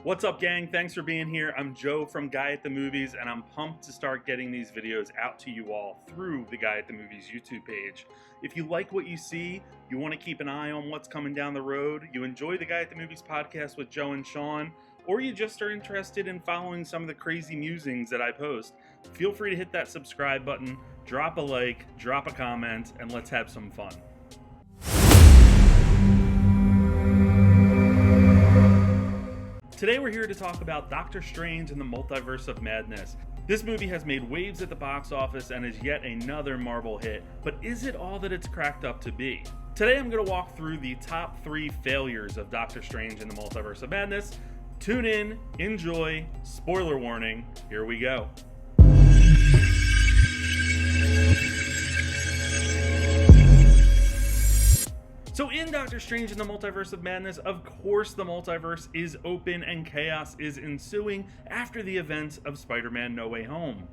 What's up, gang? Thanks for being here. I'm Joe from Guy at the Movies, and I'm pumped to start getting these videos out to you all through the Guy at the Movies YouTube page. If you like what you see, you want to keep an eye on what's coming down the road, you enjoy the Guy at the Movies podcast with Joe and Sean, or you just are interested in following some of the crazy musings that I post, feel free to hit that subscribe button, drop a like, drop a comment, and let's have some fun. Today we're here to talk about Doctor Strange and the Multiverse of Madness. This movie has made waves at the box office and is yet another Marvel hit, but is it all that it's cracked up to be? Today I'm going to walk through the top 3 failures of Doctor Strange and the Multiverse of Madness. Tune in, enjoy, spoiler warning, here we go. So in Doctor Strange and the Multiverse of Madness, of course the multiverse is open and chaos is ensuing after the events of Spider-Man No Way Home.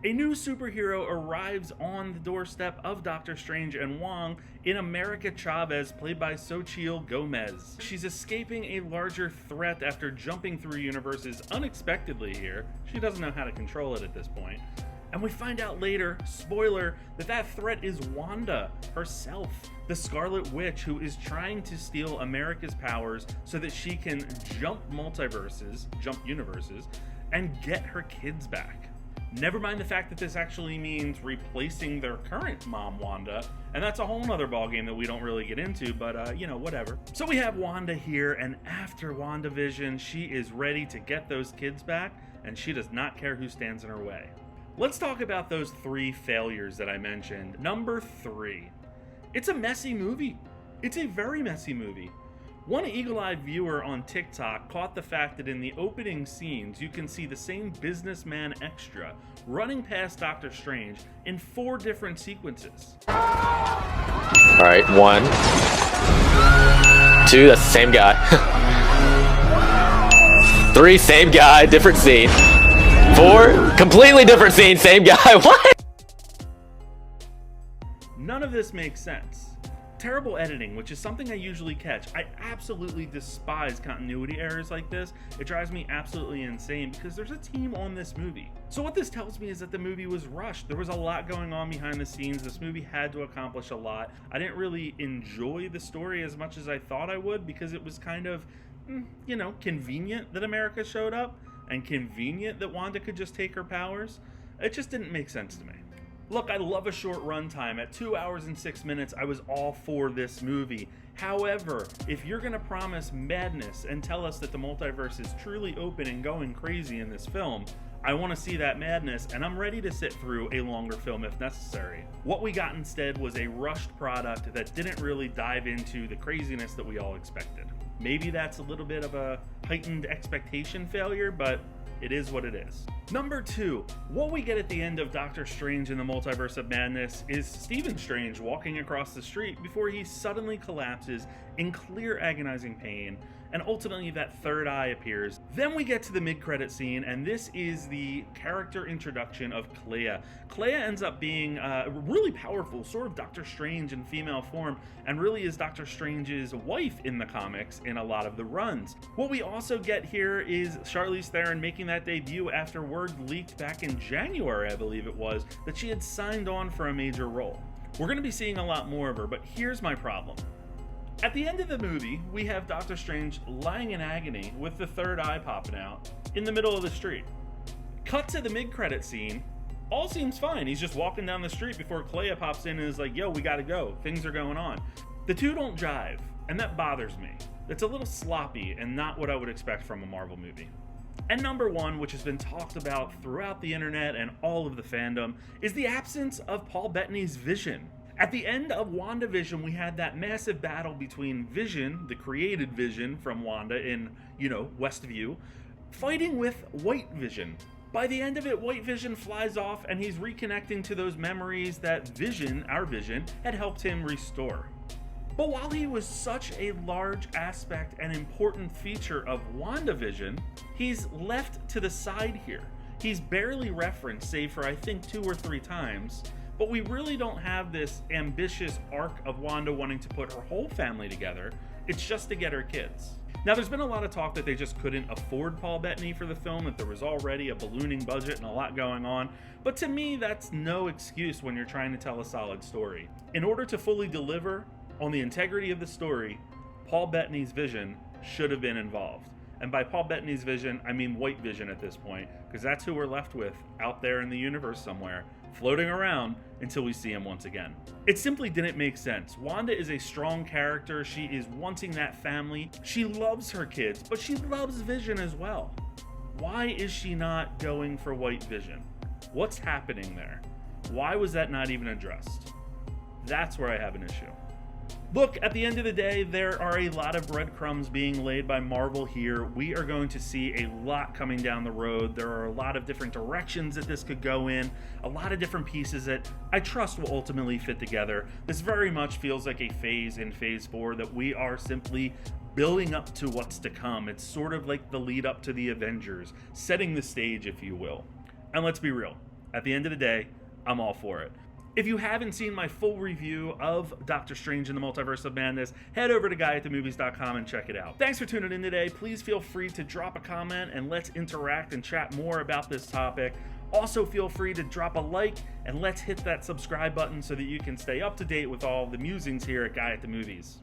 A new superhero arrives on the doorstep of Doctor Strange and Wong in America Chavez, played by Xochitl Gomez. She's escaping a larger threat after jumping through universes unexpectedly here. She doesn't know how to control it at this point. And we find out later, spoiler, that threat is Wanda herself, the Scarlet Witch, who is trying to steal America's powers so that she can jump universes, and get her kids back. Never mind the fact that this actually means replacing their current mom, Wanda, and that's a whole nother ballgame that we don't really get into, but whatever. So we have Wanda here, and after WandaVision, she is ready to get those kids back, and she does not care who stands in her way. Let's talk about those 3 failures that I mentioned. Number 3. It's a messy movie. It's a very messy movie. One eagle-eyed viewer on TikTok caught the fact that in the opening scenes, you can see the same businessman extra running past Doctor Strange in 4 different sequences. Alright, 1, 2, that's the same guy. 3, same guy, different scene. 4, completely different scene, same guy. What? None of this makes sense. Terrible editing, which is something I usually catch. I absolutely despise continuity errors like this. It drives me absolutely insane because there's a team on this movie. So what this tells me is that the movie was rushed. There was a lot going on behind the scenes. This movie had to accomplish a lot. I didn't really enjoy the story as much as I thought I would because it was kind of, convenient that America showed up and convenient that Wanda could just take her powers. It just didn't make sense to me. Look, I love a short runtime. At 2 hours and 6 minutes, I was all for this movie. However, if you're gonna promise madness and tell us that the multiverse is truly open and going crazy in this film, I want to see that madness, and I'm ready to sit through a longer film if necessary. What we got instead was a rushed product that didn't really dive into the craziness that we all expected. Maybe that's a little bit of a heightened expectation failure, but it is what it is. Number 2, what we get at the end of Doctor Strange in the Multiverse of Madness is Stephen Strange walking across the street before he suddenly collapses in clear agonizing pain, and ultimately that third eye appears. Then we get to the mid-credit scene, and this is the character introduction of Clea. Clea ends up being really powerful, sort of Doctor Strange in female form, and really is Doctor Strange's wife in the comics in a lot of the runs. What we also get here is Charlize Theron making that debut after word leaked back in January, I believe it was, that she had signed on for a major role. We're going to be seeing a lot more of her, but here's my problem. At the end of the movie, we have Doctor Strange lying in agony with the third eye popping out in the middle of the street. Cut to the mid-credit scene, all seems fine. He's just walking down the street before Clea pops in and is like, yo, we gotta go. Things are going on. The two don't jive, and that bothers me. It's a little sloppy and not what I would expect from a Marvel movie. And number 1, which has been talked about throughout the internet and all of the fandom, is the absence of Paul Bettany's Vision. At the end of WandaVision, we had that massive battle between Vision, the created Vision from Wanda in, Westview, fighting with White Vision. By the end of it, White Vision flies off and he's reconnecting to those memories that Vision, our Vision, had helped him restore. But while he was such a large aspect and important feature of WandaVision, he's left to the side here. He's barely referenced, save for I think 2 or 3 times, but we really don't have this ambitious arc of Wanda wanting to put her whole family together. It's just to get her kids. Now, there's been a lot of talk that they just couldn't afford Paul Bettany for the film, that there was already a ballooning budget and a lot going on, but to me, that's no excuse when you're trying to tell a solid story. In order to fully deliver on the integrity of the story, Paul Bettany's vision should have been involved. And by Paul Bettany's vision, I mean White Vision at this point, because that's who we're left with out there in the universe somewhere, floating around until we see him once again. It simply didn't make sense. Wanda is a strong character. She is wanting that family. She loves her kids, but she loves Vision as well. Why is she not going for White Vision? What's happening there? Why was that not even addressed? That's where I have an issue. Look, at the end of the day, there are a lot of breadcrumbs being laid by Marvel here. We are going to see a lot coming down the road. There are a lot of different directions that this could go in, a lot of different pieces that I trust will ultimately fit together. This very much feels like a phase in Phase 4 that we are simply building up to what's to come. It's sort of like the lead up to the Avengers, setting the stage, if you will. And let's be real, at the end of the day, I'm all for it. If you haven't seen my full review of Doctor Strange in the Multiverse of Madness, head over to guyatthemovies.com and check it out. Thanks for tuning in today. Please feel free to drop a comment and let's interact and chat more about this topic. Also, feel free to drop a like and let's hit that subscribe button so that you can stay up to date with all the musings here at Guy at the Movies.